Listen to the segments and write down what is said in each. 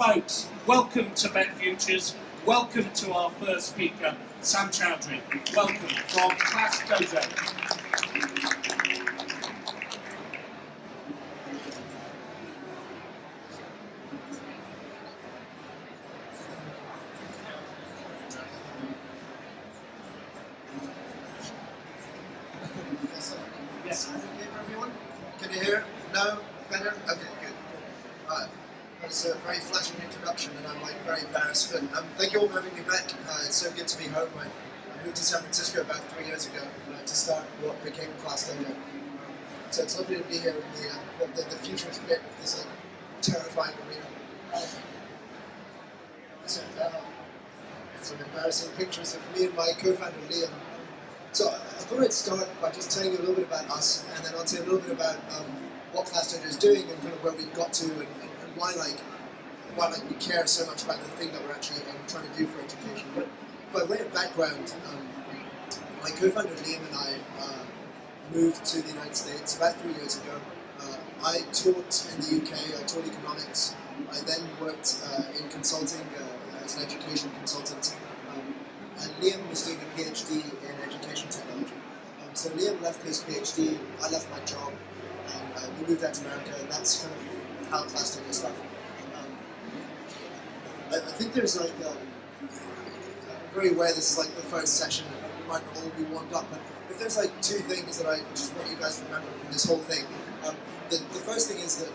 folks, welcome to Bett Futures. Welcome to our first speaker, Sam Chaudhary. Welcome from ClassDojo. Yes. Okay for everyone? Can you hear? No? Better? Okay, good. Alright. That's a very flashing introduction and I'm like very embarrassed. But thank you all for having me back. It's so good to be home. I moved to San Francisco about 3 years ago to start what became ClassDojo. So it's lovely to be here in the futurist bit of this terrifying arena. Some embarrassing pictures of me and my co-founder Liam. So I thought I'd start by just telling you a little bit about us, and then I'll tell you a little bit about what ClassDojo is doing and kind of where we've got to, and why we care so much about the thing that we're actually trying to do for education. But by way of background, my co-founder Liam and I moved to the United States about 3 years ago. I taught in the UK. I taught economics. I then worked in consulting as an education consultant. And Liam was doing a PhD in education technology. So Liam left his PhD, I left my job, and we moved out to America, and that's kind of how ClassDojo started. I think there's like, I'm very aware this is like the first session, and we might not all be warmed up, but if there's like two things that I just want you guys to remember from this whole thing, the first thing is that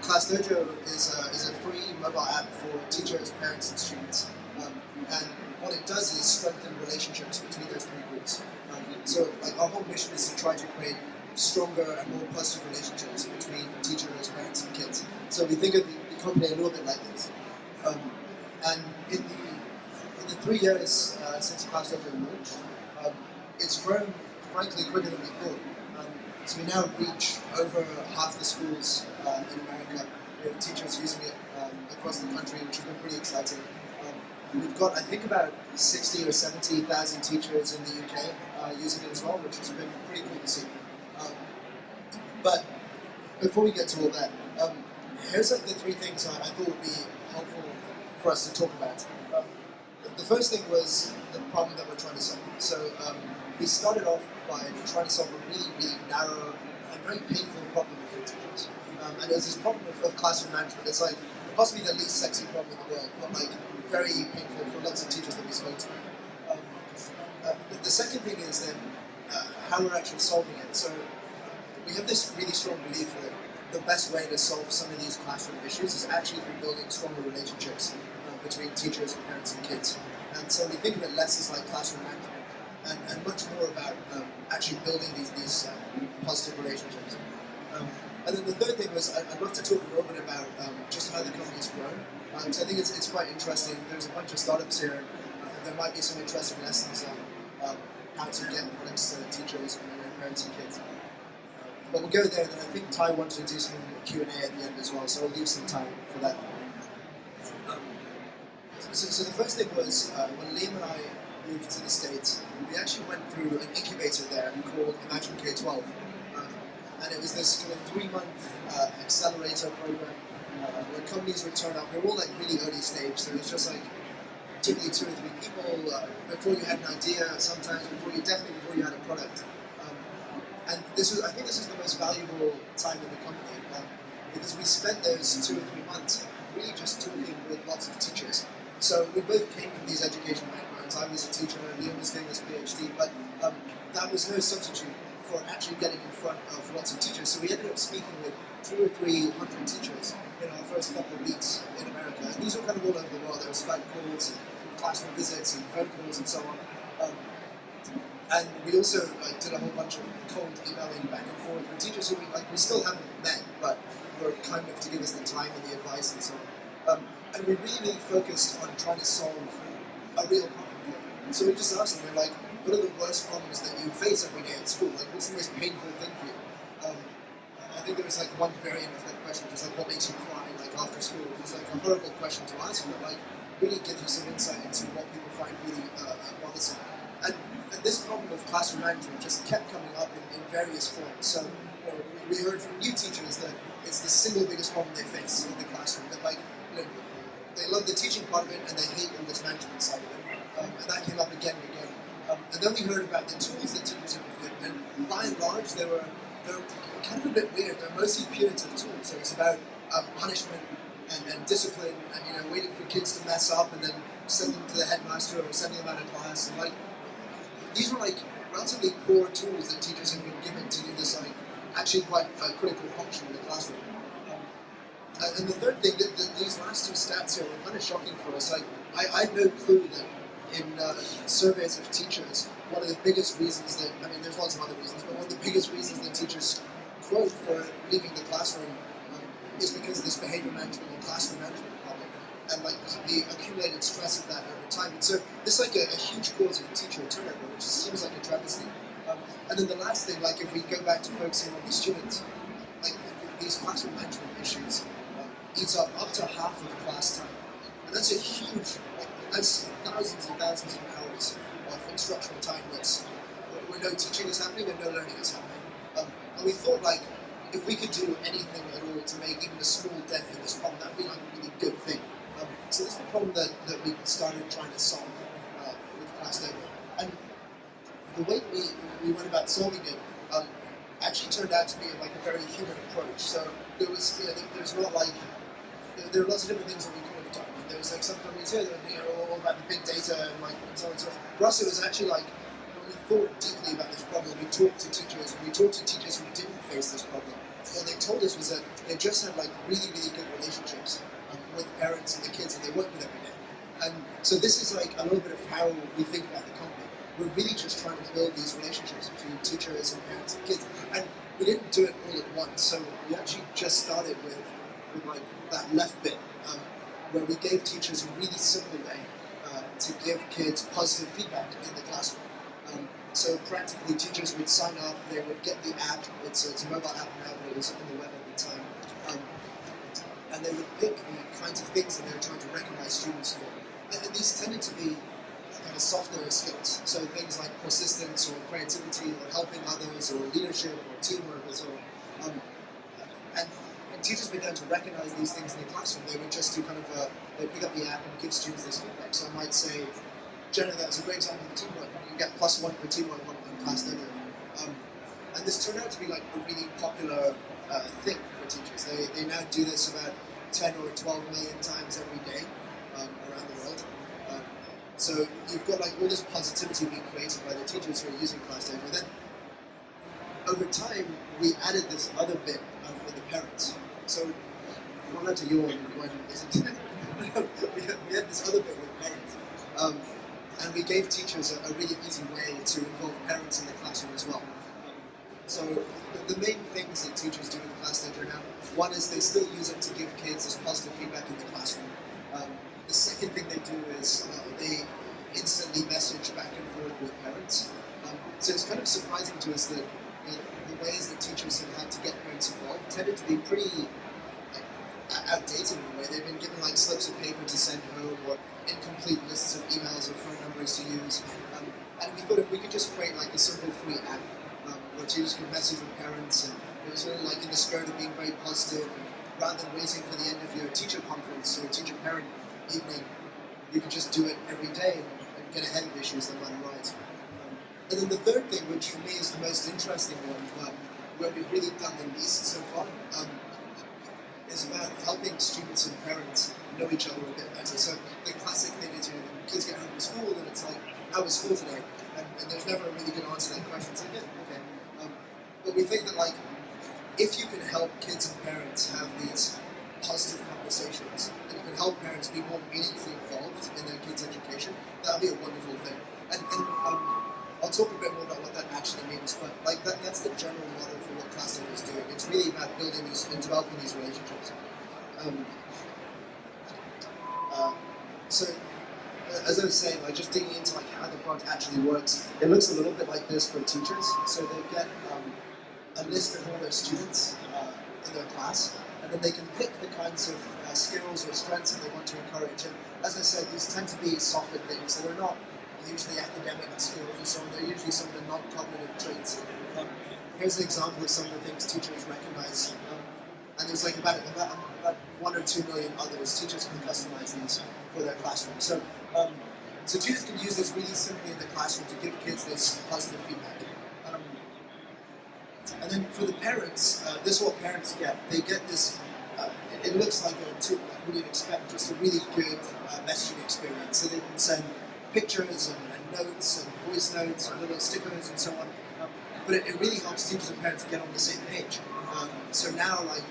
ClassDojo is a free mobile app for teachers, parents, and students. And what it does is strengthen relationships between those three groups. So like our whole mission is to try to create stronger and more positive relationships between teachers, parents, and kids. So we think of the company a little bit like this. And in the 3 years since ClassDojo launched, it's grown frankly quicker than we thought. So we now reach over half the schools in America. We have teachers using it across the country, which has been pretty exciting. We've got, I think, about 60 or 70,000 teachers in the UK using it as well, which has been pretty cool to see. But before we get to all that, here's like the three things I thought would be helpful for us to talk about. The first thing was the problem that we're trying to solve. So we started off by trying to solve a really, really narrow and very painful problem for teachers. And it was this problem of classroom management. It's like possibly the least sexy problem in the world, but like very painful for lots of teachers that we spoke to. The second thing is then how we're actually solving it. So we have this really strong belief that the best way to solve some of these classroom issues is actually through building stronger relationships between teachers and parents and kids. And so we think of it less as like classroom management and much more about actually building these positive relationships. And then the third thing was I'd love to talk a little bit about just how the company's grown. So I think it's quite interesting. There's a bunch of startups here, and there might be some interesting lessons on how to get products to teachers and parents and kids. But we'll go there, and then I think Ty wanted to do some Q&A at the end as well, so I'll leave some time for that. So the first thing was, when Liam and I moved to the States, we actually went through an incubator there called Imagine K-12. And it was this kind of 3-month accelerator program where companies would turn up. They were all like really early stage, so it was just like typically 2 or 3 people before you had an idea, sometimes before you had a product. And I think this is the most valuable time in the company because we spent those 2 or 3 months really just talking with lots of teachers. So we both came from these education backgrounds. I was a teacher, Liam was doing his PhD, but that was no substitute for actually getting in front of lots of teachers. So we ended up speaking with 200 or 300 teachers in our first couple of weeks in America. And these were kind of all over the world. There were Skype calls, and classroom visits, and phone calls, and so on. And we also did a whole bunch of cold emailing back and forth with teachers who we still haven't met, but were kind enough to give us the time and the advice and so on. And we really focused on trying to solve a real problem for them. So we just asked them, we're like, what are the worst problems that you face every day at school? Like, what's the most painful thing for you? I think there was like one variant of that question, just like, what makes you cry like after school? It was like a horrible question to ask, but like really gives you some insight into what people find really bothersome. And this problem of classroom management just kept coming up in various forms. So we heard from new teachers that it's the single biggest problem they face in the classroom. That love the teaching part of it, and they hate all this management side of it. And that came up again and again. And then we heard about the tools that teachers have been given, and by and large, they're kind of a bit weird. They're mostly punitive tools. So it's about punishment and discipline, and waiting for kids to mess up, and then sending them to the headmaster or sending them out of class. And like these were like relatively poor tools that teachers have been given to do this actually quite critical function in the classroom. And the third thing, that these last two stats here were kind of shocking for us. I had no clue that in surveys of teachers, one of the biggest reasons that, there's lots of other reasons, but one of the biggest reasons that teachers quote for leaving the classroom is because of this behaviour management and classroom management problem, and like the accumulated stress of that over time. And so this is like a huge cause of teacher turnover, which seems like a travesty. And then the last thing, like if we go back to focusing on the students, like these classroom management issues eats up to half of class time. And that's a huge, that's thousands and thousands of hours of instructional time where no teaching is happening and no learning is happening. And we thought like, if we could do anything at all to make even a small dent in this problem, that would be like a really good thing. So this is the problem that we started trying to solve with ClassDojo. And the way we went about solving it actually turned out to be like a very human approach. So there was, there's not like, there are lots of different things that we could have done. There was like some companies here that were all about the big data and like and so on and so on. For us, it was actually like when we thought deeply about this problem, we talked to teachers. We talked to teachers who didn't face this problem. What they told us was that they just had like really, really good relationships with parents and the kids that they work with every day. And so this is like a little bit of how we think about the company. We're really just trying to build these relationships between teachers and parents and kids. And we didn't do it all at once. So we actually just started with like that left bit, where we gave teachers a really simple way to give kids positive feedback in the classroom. So practically teachers would sign up, they would get the app, it's a mobile app now, but it was on the web at the time. And they would pick the kinds of things that they were trying to recognize students for. And these tended to be kind of softer skills. So things like persistence or creativity or helping others or leadership or teamwork or so on. And teachers began to recognize these things in the classroom. They would just do kind of they'd pick up the app and give students this feedback. So I might say, Jenna, that was a great example of teamwork. You get +1 for teamwork on ClassDojo. And this turned out to be like a really popular thing for teachers. They now do this about 10 or 12 million times every day around the world. So you've got like all this positivity being created by the teachers who are using ClassDojo. Then over time, we added this other bit for the parents. So I'm not allowed to yawn when we had this other bit with parents. And we gave teachers a really easy way to involve parents in the classroom as well. So the main things that teachers do with ClassDojo now, one is they still use it to give kids this positive feedback in the classroom. The second thing they do is they instantly message back and forth with parents. So it's kind of surprising to us that the ways that teachers have had to get parents involved tended to be pretty outdated in a way. They've been given like slips of paper to send home or incomplete lists of emails or phone numbers to use. And we thought if we could just create like a simple free app where teachers could message with parents, and it was really like in the spirit of being very positive, and rather than waiting for the end of your teacher conference or teacher parent evening, you could just do it every day and get ahead of issues that might arise. And then the third thing, which for me is the most interesting one, where we've really done the least so far, is about helping students and parents know each other a bit better. So the classic thing is, kids get home from school and it's like, how was school today? And there's never a really good answer to that question. It's like, yeah, okay. But we think that like, if you can help kids and parents have these positive conversations, and you can help parents be more meaningfully involved in their kids' education, that would be a wonderful thing. And I'll talk a bit more about what that actually means, but like that's the general model for what ClassDojo is doing. It's really about building these and developing these relationships. So, as I was saying, like just digging into like how the product actually works, it looks a little bit like this for teachers. So they get a list of all their students in their class, and then they can pick the kinds of skills or strengths that they want to encourage. And as I said, these tend to be softer things, so they're not usually academic skills and so on. They're usually some of the non-cognitive traits. Here's an example of some of the things teachers recognize. And there's like about 1 or 2 million others. Teachers can customize these for their classroom. So, so teachers can use this really simply in the classroom to give kids this positive feedback. And then for the parents, this is what parents get. They get this, it looks like what you'd expect, just a really good messaging experience. So they can send pictures and notes and voice notes and little stickers and so on. But it really helps teachers and parents get on the same page. So now, like,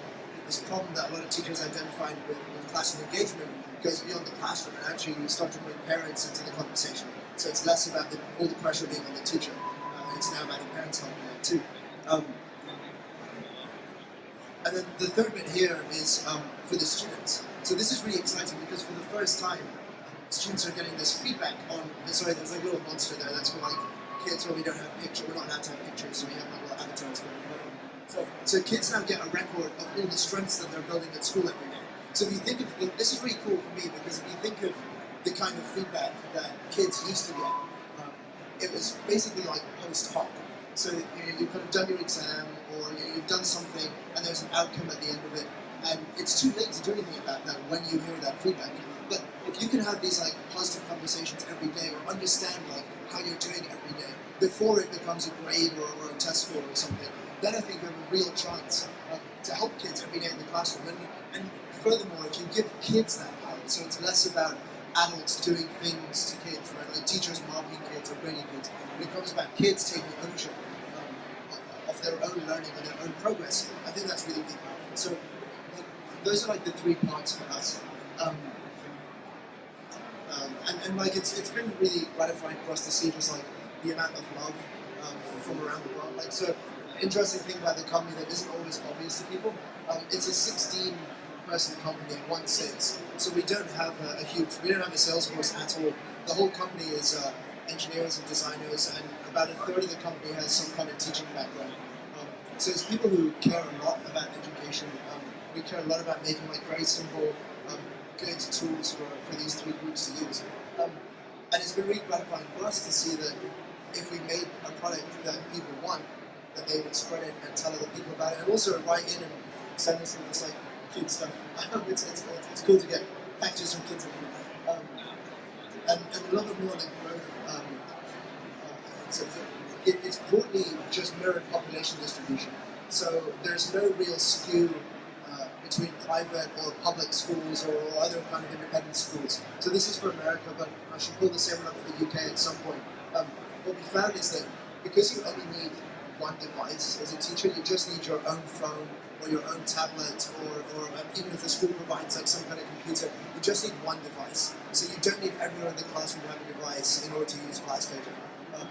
this problem that a lot of teachers identified with classroom engagement goes beyond the classroom, and actually you start to bring parents into the conversation. So it's less about all the pressure being on the teacher. It's now about the parents helping out too. And then the third bit here is for the students. So this is really exciting because for the first time, students are getting this feedback on, sorry, there's like a little monster there, that's for like kids where we don't have pictures, we're not allowed to have pictures, so we have like little avatars. So kids now get a record of all the strengths that they're building at school every day. So if you think of, this is really cool for me because if you think of the kind of feedback that kids used to get, it was basically like post hoc. So you've kind of done your exam or you've done something and there's an outcome at the end of it, and it's too late to do anything about that when you hear that feedback. But if you can have these like positive conversations every day or understand like how you're doing every day before it becomes a grade or a test score or something, then I think you have a real chance to help kids every day in the classroom. And furthermore, if you give kids that power, so it's less about adults doing things to kids, right? Like teachers marking kids or grading kids. When it comes about kids taking ownership of their own learning and their own progress, I think that's really, really powerful. So those are like the 3 parts for us. And like it's been really gratifying for us to see just like the amount of love from around the world. Like, so interesting thing about the company that isn't always obvious to people, it's a 16-person company in one sense. So we don't have we don't have a sales force at all. The whole company is engineers and designers, and about a third of the company has some kind of teaching background. So it's people who care a lot about education. We care a lot about making like very simple, good tools for these 3 groups to use. And it's been really gratifying for us to see that if we made a product that people want, that they would spread it and tell other people about it, and also write in and send us this like kid stuff. It's cool to get packages from kids. And a little bit more on the growth. So it's broadly just mirrored population distribution. So there's no real skew between private or public schools or other kind of independent schools. So this is for America, but I should pull the same one up for the UK at some point. What we found is that because you only need one device as a teacher, you just need your own phone or your own tablet, or even if the school provides like some kind of computer, you just need one device. So you don't need everyone in the classroom to have a device in order to use ClassDojo.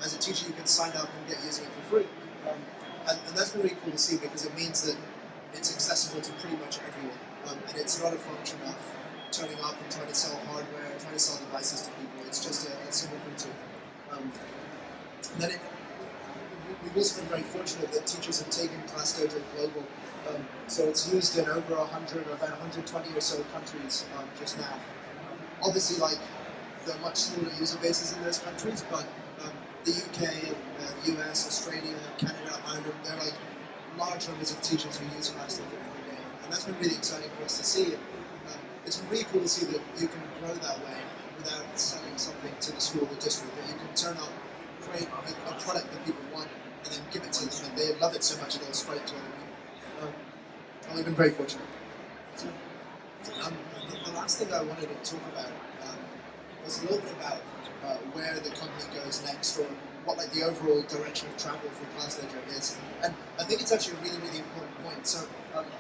As a teacher, you can sign up and get using it for free. And that's been really cool to see because it means that it's accessible to pretty much everyone. And it's not a function of turning up and trying to sell hardware, trying to sell devices to people. It's just a simple thing to. We've also been very fortunate that teachers have taken ClassDojo global. So it's used in over 100 or about 120 or so countries just now. Obviously, like, there are much smaller user bases in those countries, but the UK, the US, Australia, Canada, Ireland, they're like large numbers of teachers who use ClassDojo every day. And that's been really exciting for us to see. It's been really cool to see that you can grow that way without selling something to the school or the district, that you can turn up, create a product that people want, and then give it to them, and they love it so much that they'll spread it to other people. And we've been very fortunate. So, the last thing I wanted to talk about was a little bit about where the company goes next, or what like the overall direction of travel for ClassDojo is. And I think it's actually a really, really important point. So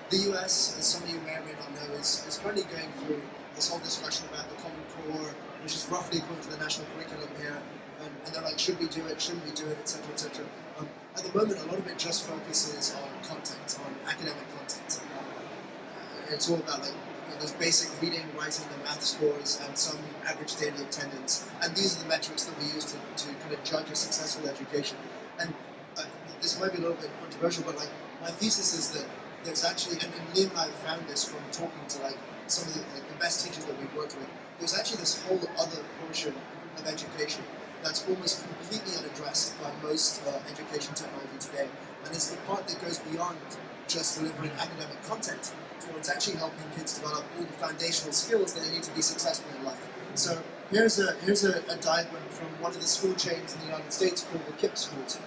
the US, as some of you may or may not know, is currently going through this whole discussion about the Common Core, which is roughly equivalent to the national curriculum here. And they're like, should we do it, shouldn't we do it, etc., etc. At the moment, a lot of it just focuses on content, on academic content. It's all about like those basic reading, writing, and math scores, and some average daily attendance. And these are the metrics that we use to kind of judge a successful education. And this might be a little bit controversial, but like my thesis is that there's actually, and Liam and I found this from talking to like some of the best teachers that we've worked with. There's actually this whole other portion of education that's almost completely unaddressed by most education technology today. And it's the part that goes beyond just delivering academic content to towards actually helping kids develop all the foundational skills that they need to be successful in life. So here's a diagram from one of the school chains in the United States called the KIPP schools.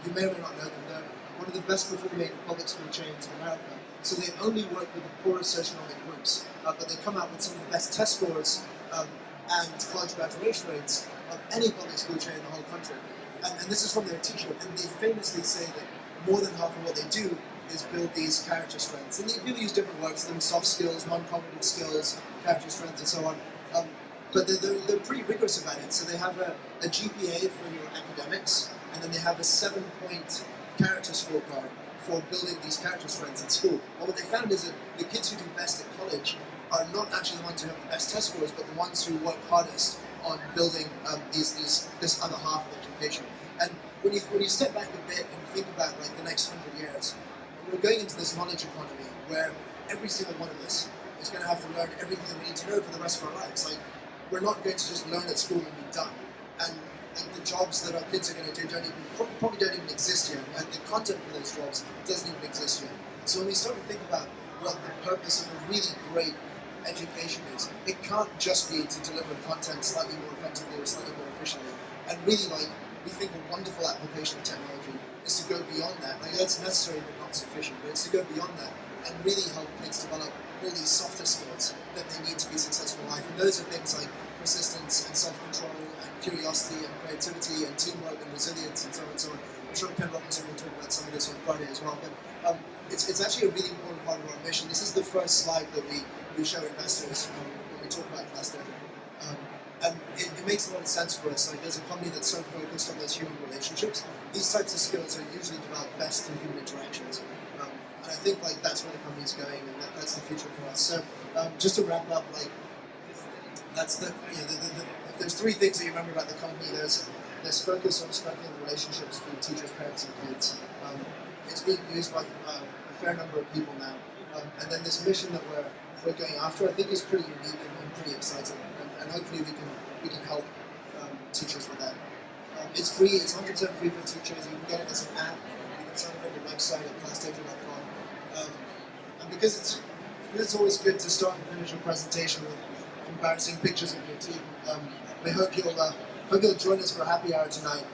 You may or may not know them. They're one of the best performing public school chains in America. So they only work with the poorest socioeconomic groups, but they come out with some of the best test scores and college graduation rates of any public school chain in the whole country. And this is from their teacher, and they famously say that more than half of what they do is build these character strengths. And people use different words for them: soft skills, non-cognitive skills, character strengths, and so on. But they're pretty rigorous about it. So they have a GPA for your academics, and then they have a 7-point character scorecard for building these character strengths at school. And what they found is that the kids who do best at college are not actually the ones who have the best test scores, but the ones who work hardest on building this other half of education. And when you step back a bit and think about like the next 100 years, we're going into this knowledge economy where every single one of us is going to have to learn everything that we need to know for the rest of our lives. Like, we're not going to just learn at school and be done. And the jobs that our kids are going to do probably don't even exist yet, and the content for those jobs doesn't even exist yet. So when we start to think about what the purpose of a really great education is, it can't just be to deliver content slightly more effectively or slightly more efficiently. And really, like, we think a wonderful application of technology is to go beyond that. Like, that's necessary but not sufficient, but it's to go beyond that and really help kids develop all these softer skills that they need to be successful in life. And those are things like persistence and self-control and curiosity and creativity and teamwork and resilience and so on and so on. I'm sure Ken Robinson will talk about some of this on Friday as well. But it's actually a really important part of our mission. This is the first slide that we show investors when we talk about ClassDojo. And it makes a lot of sense for us. Like, there's a company that's so focused on those human relationships. These types of skills are usually developed best through human interactions. And I think like that's where the company's going, and that's the future for us. So just to wrap up, like, that's if there's three things that you remember about the company. There's focus on strengthening the relationships between teachers, parents, and kids. It's being used by a fair number of people now. And then this mission that we're going after, I think, is pretty unique and pretty exciting. And hopefully we can help teachers with that. It's free. It's 100% free for teachers. You can get it as an app. You can sign up on the website at ClassDojo.com. And because it's always good to start and finish a presentation with embarrassing pictures of your team. We hope you'll join us for a happy hour tonight.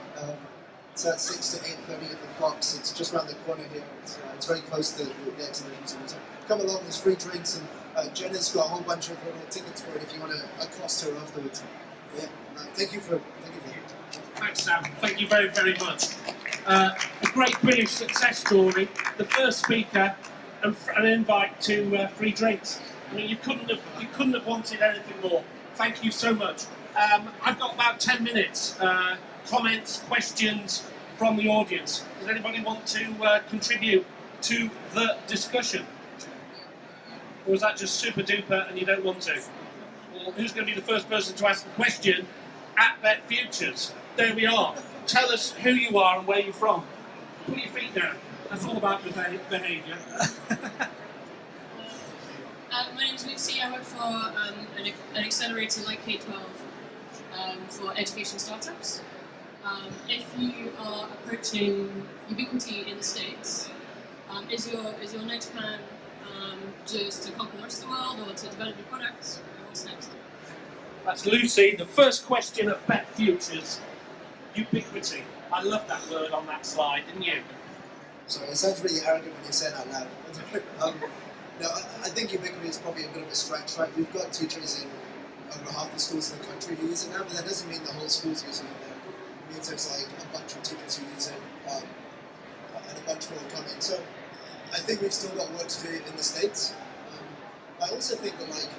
It's at 6 to 8:30 at the Fox. It's just around the corner here. It's very close to the exhibition center. So come along. There's free drinks, and Jenna's got a whole bunch of little tickets for it if you want to accost her afterwards. Yeah. Thank you for. Thanks, Sam. Thank you very, very much. A great British success story. The first speaker, and an invite to free drinks. I mean, you couldn't have wanted anything more. Thank you so much. I've got about 10 minutes. Comments, questions from the audience. Does anybody want to contribute to the discussion? Or is that just super duper and you don't want to? Well, who's going to be the first person to ask the question at Bett Futures? There we are. Tell us who you are and where you're from. Put your feet down. That's all about behaviour. My name is Lucy. I work for an accelerator like K-12 for education startups. If you are approaching ubiquity in the States, is your next plan just to conquer the rest of the world or to develop your products? Or what's next? That's Lucy. The first question at Bett Futures, ubiquity. I love that word on that slide, didn't you? Sorry, it sounds really arrogant when you say it out loud. No, I think ubiquity is probably a bit of a stretch, right? We've got teachers in over half the schools in the country who use it now, but that doesn't mean the whole school's using it there. It means there's like a bunch of teachers who use it, and a bunch more coming. So I think we've still got work to do in the States. I also think that, like,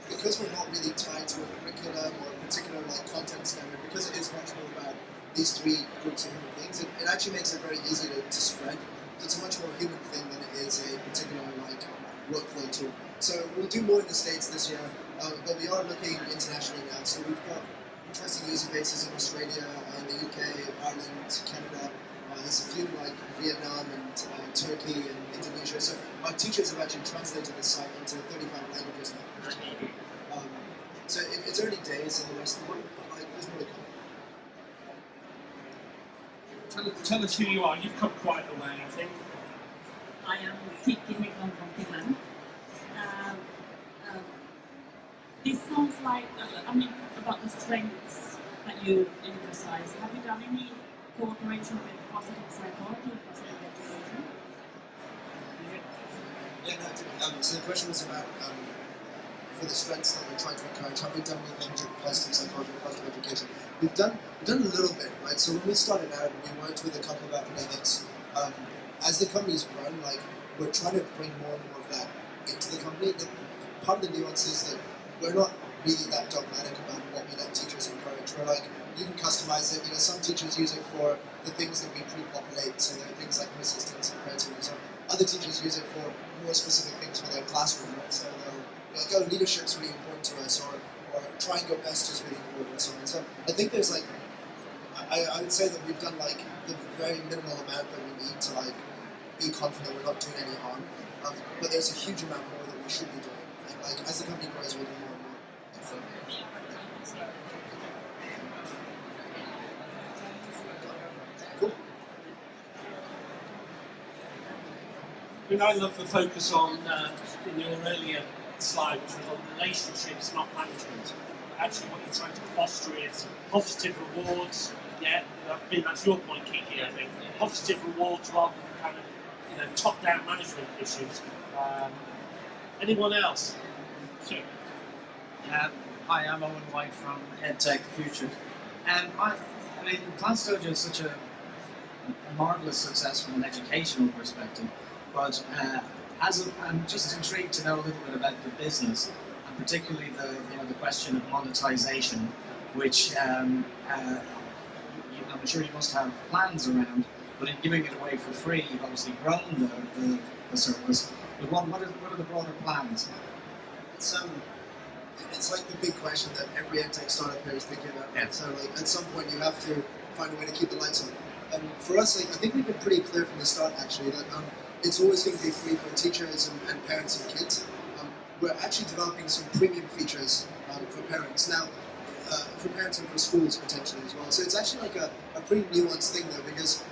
because we're not really tied to a curriculum or a particular like content standard, because it is much more about these three groups of human beings, it actually makes it very easy to spread. It's a much more human thing than it is a particular like workflow tool. So we'll do more in the States this year, but we are looking internationally now. So we've got interesting user bases in Australia, the UK, Ireland, Canada. There's a few like Vietnam and Turkey and Indonesia. So our teachers have actually translated the site into 35 languages now. So it's early days in the rest of the world, but like, there's more to come. Tell us who you are. You've come quite a way, I think. I am Kim from Finland. aside, I mean, about the strengths that you emphasize, have you done any cooperation with positive psychology, positive education? Yeah, no, I did. So the question was about for the strengths that we're trying to encourage, have we done anything to positive psychology, positive education? We've done a little bit, right? So when we started out, we worked with a couple of academics. As the company's grown, like we're trying to bring more and more of that into the company. Part of the nuance is that we're not really that dogmatic about what we let teachers encourage. We're like, you can customize it. You know, some teachers use it for the things that we pre-populate, so there are things like persistence and creativity. So other teachers use it for more specific things for their classroom, right? So they'll be like, oh, leadership's really important to us, or trying your best is really important, and so on. So I think there's like, I would say that we've done like the very minimal amount that we need to like be confident we're not doing any harm. But there's a huge amount more that we should be doing. And like as the company grows, we'll do more and more. So, cool. I mean, I love the focus on, in your earlier slide, which was on relationships, not management. Actually, what you're trying to foster is positive rewards. Yeah, I mean, that's your point, Kiki, I think. Positive rewards rather than kind of, you know, top-down management issues. Anyone else? Sure. Hi, I'm Owen White from EdTech Future. I mean, ClassDojo is such a marvelous success from an educational perspective, but I'm just intrigued to know a little bit about the business, and particularly the question of monetization, which I'm sure you must have plans around. But in giving it away for free, you've obviously grown the service. But what are the broader plans? It's like the big question that every edtech startup here is thinking about. Yeah. So like at some point you have to find a way to keep the lights on. And for us, like I think we've been pretty clear from the start actually that it's always going to be free for teachers and parents and kids. We're actually developing some premium features for parents now. For parents and for schools potentially as well. So it's actually like a pretty nuanced thing though, because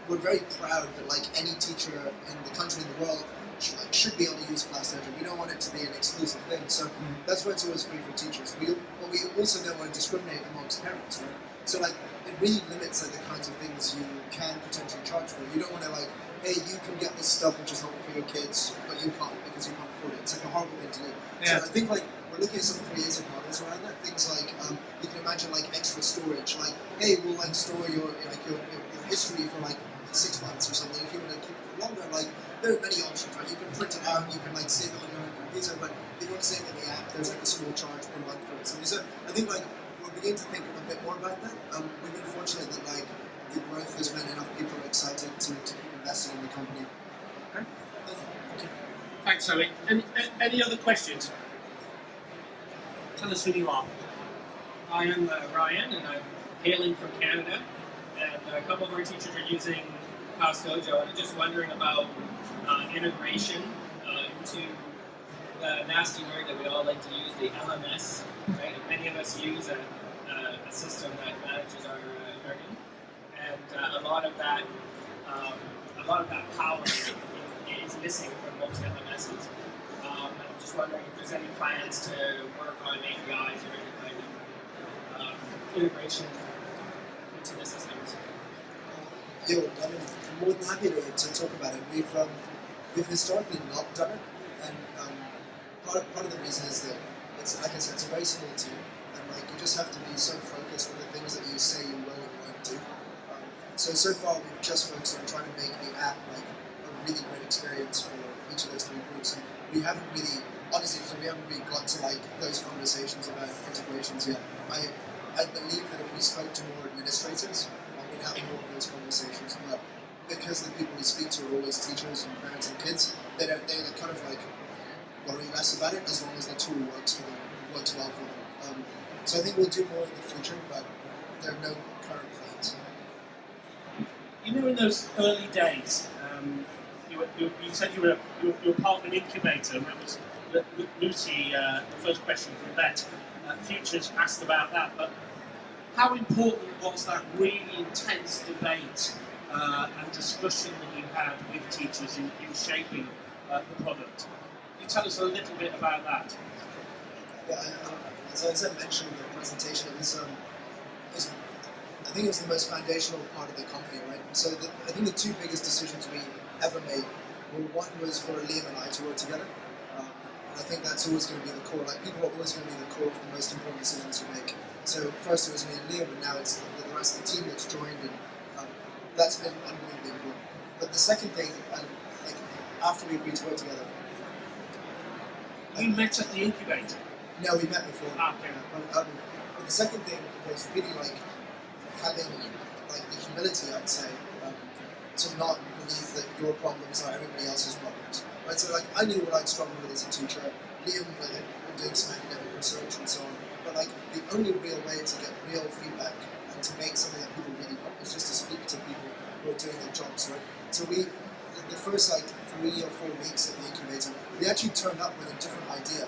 we're very proud that like any teacher in the country, in the world, should be able to use ClassDojo. We don't want it to be an exclusive thing. So that's why it's always free for teachers. But we also don't want to discriminate amongst parents, right? So like it really limits like the kinds of things you can potentially charge for. You don't want to like, hey, you can get this stuff which is not for your kids, but you can't because you can't afford it. It's like a horrible thing to do. Yeah. So I think like we're looking at some creative models around that. Things like you can imagine like extra storage, like hey, we'll like store your history for like 6 months or something. If you want to keep it for longer, like there are many options, right? You can print it out, you can like save it on your own computer, but if you want to save it in the app, there's like a small charge per month for it. So I think like we're beginning to think a bit more about that. We've been fortunate that like the growth has made enough people excited to keep investing in the company. Okay. Thanks, Zoe. Any other questions? Tell us who you are. I am Ryan, and I'm hailing from Canada. And a couple of our teachers are using ClassDojo, and I'm just wondering about integration into the nasty word that we all like to use, the LMS. Right? Many of us use a system that manages our learning, and a lot of that power is missing from most LMSs. I'm just wondering if there's any plans to work on APIs or any kind of integration into the systems. Yeah, I'm more than happy to talk about it. We've historically not done it, and part of the reason is that it's like I said, it's a very small team, and like you just have to be so focused on the things that you say you will and won't do. So far we've just focused on trying to make the app like a really great experience for each of those three groups, and we haven't really, honestly, we haven't really got to like those conversations about integrations yet. I believe that if we spoke to more administrators, we'd have more of those conversations. But because the people we speak to are always teachers and parents and kids, they're kind of like worry less about it as long as the tool works for them, works well for them. So I think we'll do more in the future, but there are no current plans. You know, in those early days, you said you were part of an incubator, and that was Lucy, the first question from Bett. Futures asked about that, but how important was that really intense debate and discussion that you had with teachers in shaping the product? Can you tell us a little bit about that? Yeah, as I mentioned in the presentation, I think it was the most foundational part of the company, right? So I think the two biggest decisions we ever made were, one was for Liam and I to work together. And I think that's always going to be the core. Like, people are always going to be the core of the most important decisions you make. So first it was me and Liam, and now it's the rest of the team that's joined, and that's been unbelievably important. But the second thing, like after we agreed to work together, You met at the Incubator. no, we met before. Okay. But the second thing was really like having like the humility, I'd say, to not believe that your problems are everybody else's problems. Right? So like I knew what I'd struggled with as a teacher. Liam we're doing some academic research and so on. But like the only real way to get real feedback and to make something that people really want is just to speak to people who are doing their jobs. Right? So the first like 3 or 4 weeks at the Incubator, we actually turned up with a different idea.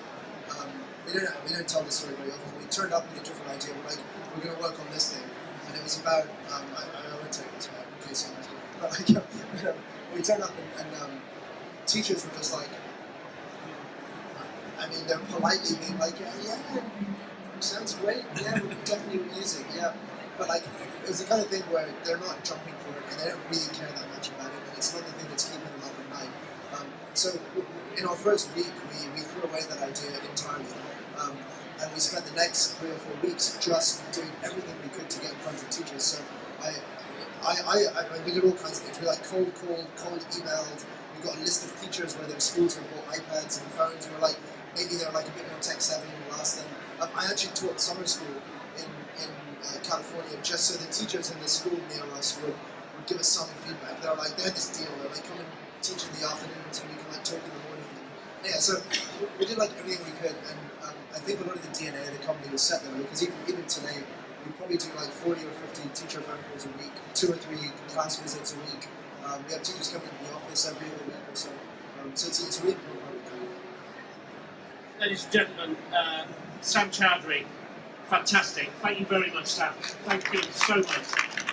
We don't tell this story very often. We turned up with a different idea. We're like, we're going to work on this thing, and it was about. I won't tell you this about in case you but like, we turned up and teachers were just like, I mean, they're politely being like, yeah, sounds great. Yeah, we're definitely using. Yeah, but like, it was the kind of thing where they're not jumping for it, and they don't really care that much about it, and it's not the thing that's keeping them up at night. So in our first week, we threw away that idea entirely. And we spent the next 3 or 4 weeks just doing everything we could to get in front of teachers. So we did all kinds of things. We like cold called, cold emailed. We got a list of teachers where their schools had bought iPads and phones. And we're like, maybe they're like a bit more tech savvy and we'll ask them. I actually taught summer school in California just so the teachers in the school near us would give us some feedback. They had this deal where they come and teach in the afternoon so we can like talk in the morning. Yeah, so we did like everything we could, and I think a lot of the DNA of the company was set there, because even today, we probably do like 40 or 50 teacher phone calls a week, 2 or 3 class visits a week. We have teachers coming to the office every other week or so. So it's a really important part of the company. Ladies and gentlemen, Sam Chaudhary, fantastic. Thank you very much, Sam. Thank you so much.